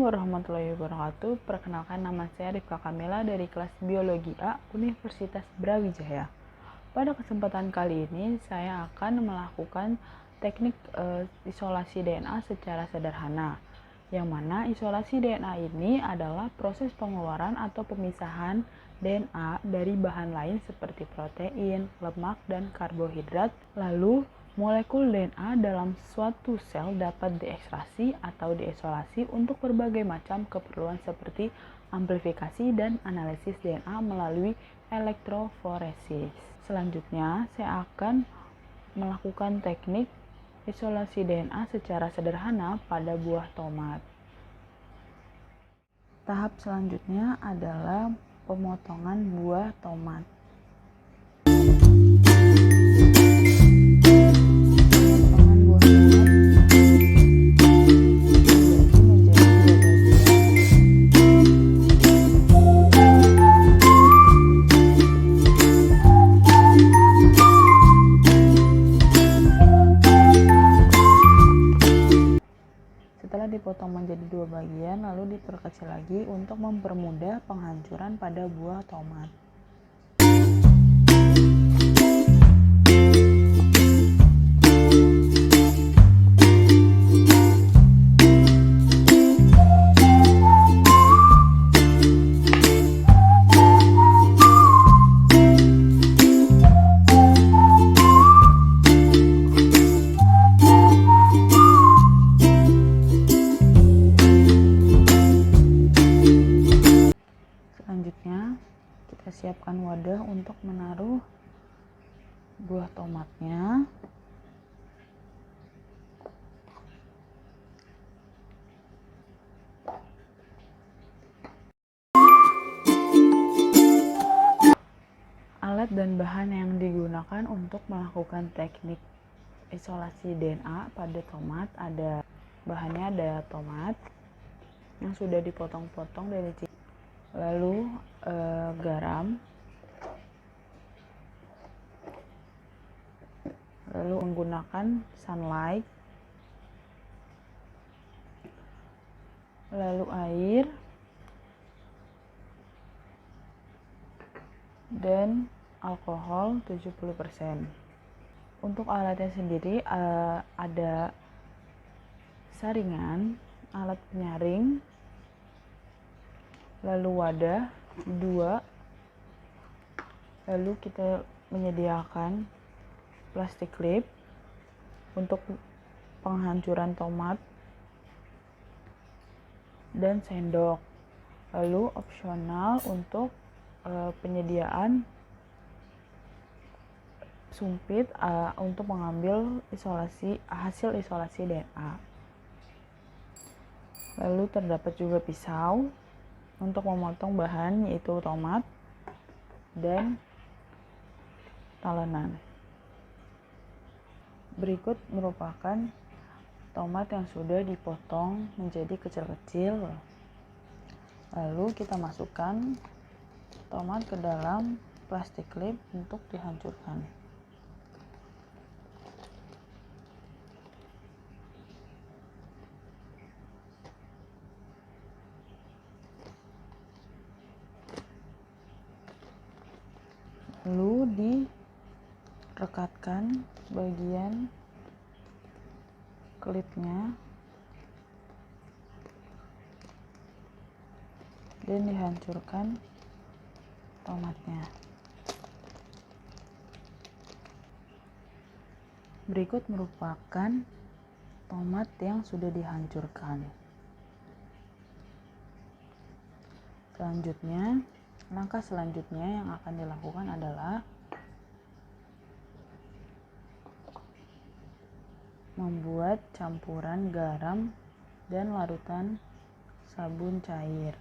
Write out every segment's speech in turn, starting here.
warahmatullahi wabarakatuh. Perkenalkan, nama saya Rifka Kamila dari kelas Biologi A Universitas Brawijaya. Pada kesempatan kali ini saya akan melakukan teknik isolasi DNA secara sederhana. Yang mana isolasi DNA ini adalah proses pengeluaran atau pemisahan DNA dari bahan lain seperti protein, lemak, dan karbohidrat. Lalu molekul DNA dalam suatu sel dapat diekstraksi atau diisolasi untuk berbagai macam keperluan seperti amplifikasi dan analisis DNA melalui elektroforesis. Selanjutnya, saya akan melakukan teknik isolasi DNA secara sederhana pada buah tomat. Tahap selanjutnya adalah pemotongan buah tomat. Setelah dipotong menjadi dua bagian, lalu diperkecil lagi untuk mempermudah penghancuran pada buah tomat. Selanjutnya, kita siapkan wadah untuk menaruh buah tomatnya. Alat dan bahan yang digunakan untuk melakukan teknik isolasi DNA pada tomat bahannya ada tomat yang sudah dipotong-potong dari lalu garam, lalu menggunakan sunlight, lalu air, dan alkohol 70%. Untuk alatnya sendiri ada saringan, alat penyaring, lalu wadah 2, lalu kita menyediakan plastik clip untuk penghancuran tomat, dan sendok. Lalu opsional untuk penyediaan sumpit untuk mengambil hasil isolasi DNA. Lalu terdapat juga pisau untuk memotong bahan, yaitu tomat dan talenan. Berikut merupakan tomat yang sudah dipotong menjadi kecil-kecil. Lalu kita masukkan tomat ke dalam plastik clip untuk dihancurkan. Lalu direkatkan bagian klipnya dan dihancurkan tomatnya. Berikut merupakan tomat yang sudah dihancurkan. Langkah selanjutnya yang akan dilakukan adalah membuat campuran garam dan larutan sabun cair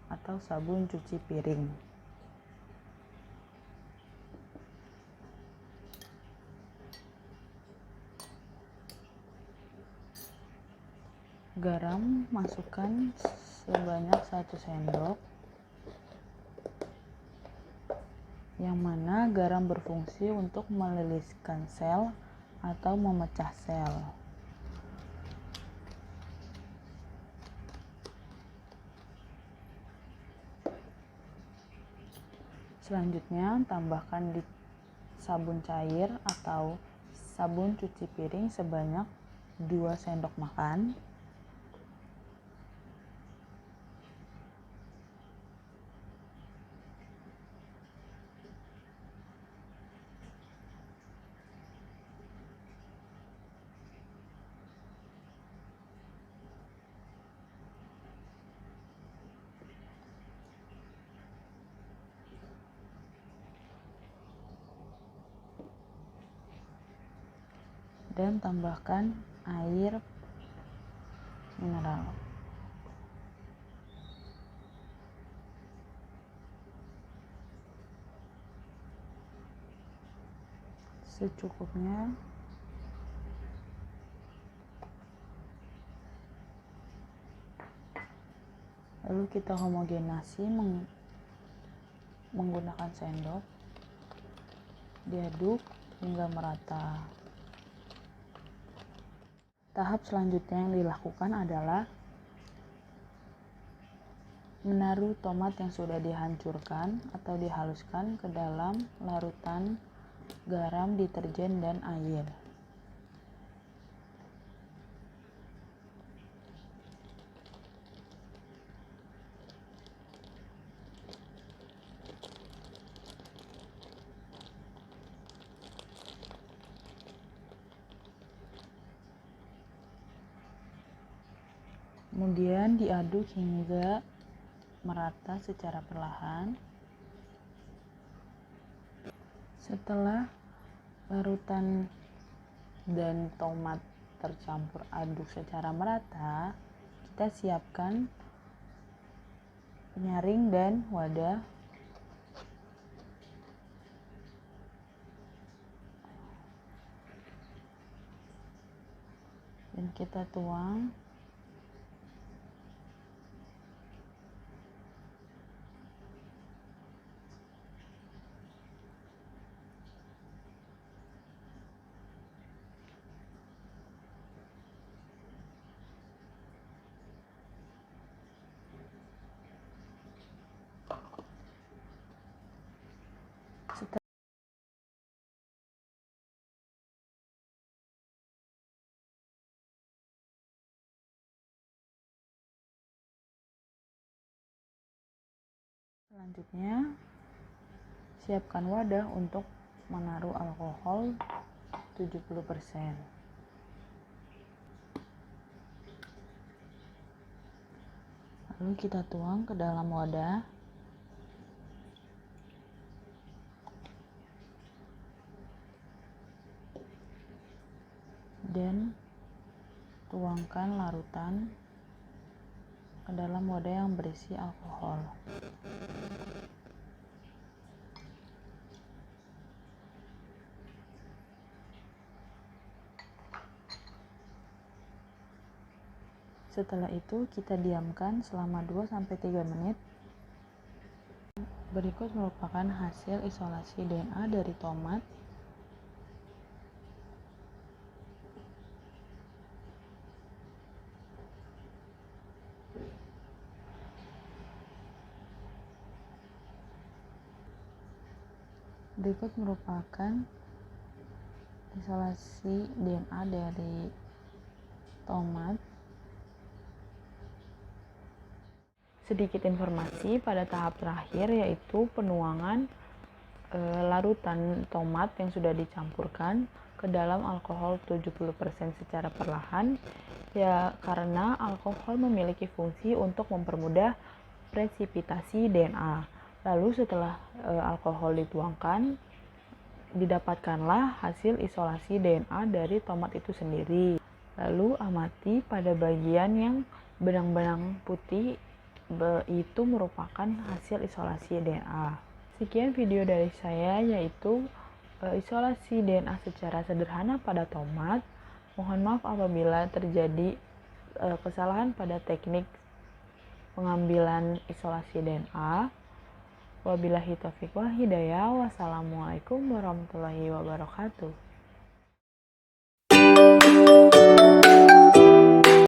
atau sabun cuci piring. Garam masukkan sebanyak 1 sendok, yang mana garam berfungsi untuk meliliskan sel atau memecah sel. Selanjutnya, tambahkan di sabun cair atau sabun cuci piring sebanyak 2 sendok makan. Dan tambahkan air mineral. Secukupnya. Lalu kita homogenasi menggunakan sendok. Diaduk hingga merata. Tahap selanjutnya yang dilakukan adalah menaruh tomat yang sudah dihancurkan atau dihaluskan ke dalam larutan garam, deterjen, dan air. Kemudian diaduk hingga merata secara perlahan. Setelah larutan dan tomat tercampur aduk secara merata, kita siapkan penyaring dan wadah. Dan kita tuang. Selanjutnya, siapkan wadah untuk menaruh alkohol 70%. Lalu kita tuang ke dalam wadah. Dan tuangkan larutan ke dalam wadah yang berisi alkohol. Setelah itu kita diamkan selama 2-3 menit. Berikut merupakan hasil isolasi DNA dari tomat. Berikut merupakan isolasi DNA dari tomat. Sedikit informasi pada tahap terakhir, yaitu penuangan larutan tomat yang sudah dicampurkan ke dalam alkohol 70% secara perlahan, ya karena alkohol memiliki fungsi untuk mempermudah presipitasi DNA. Lalu setelah alkohol dituangkan, didapatkanlah hasil isolasi DNA dari tomat itu sendiri. Lalu amati pada bagian yang benang-benang putih, itu merupakan hasil isolasi DNA. Sekian video dari saya, yaitu isolasi DNA secara sederhana pada tomat. Mohon maaf apabila terjadi kesalahan pada teknik pengambilan isolasi DNA. Wabillahi taufiq wal hidayah. Wassalamualaikum warahmatullahi wabarakatuh.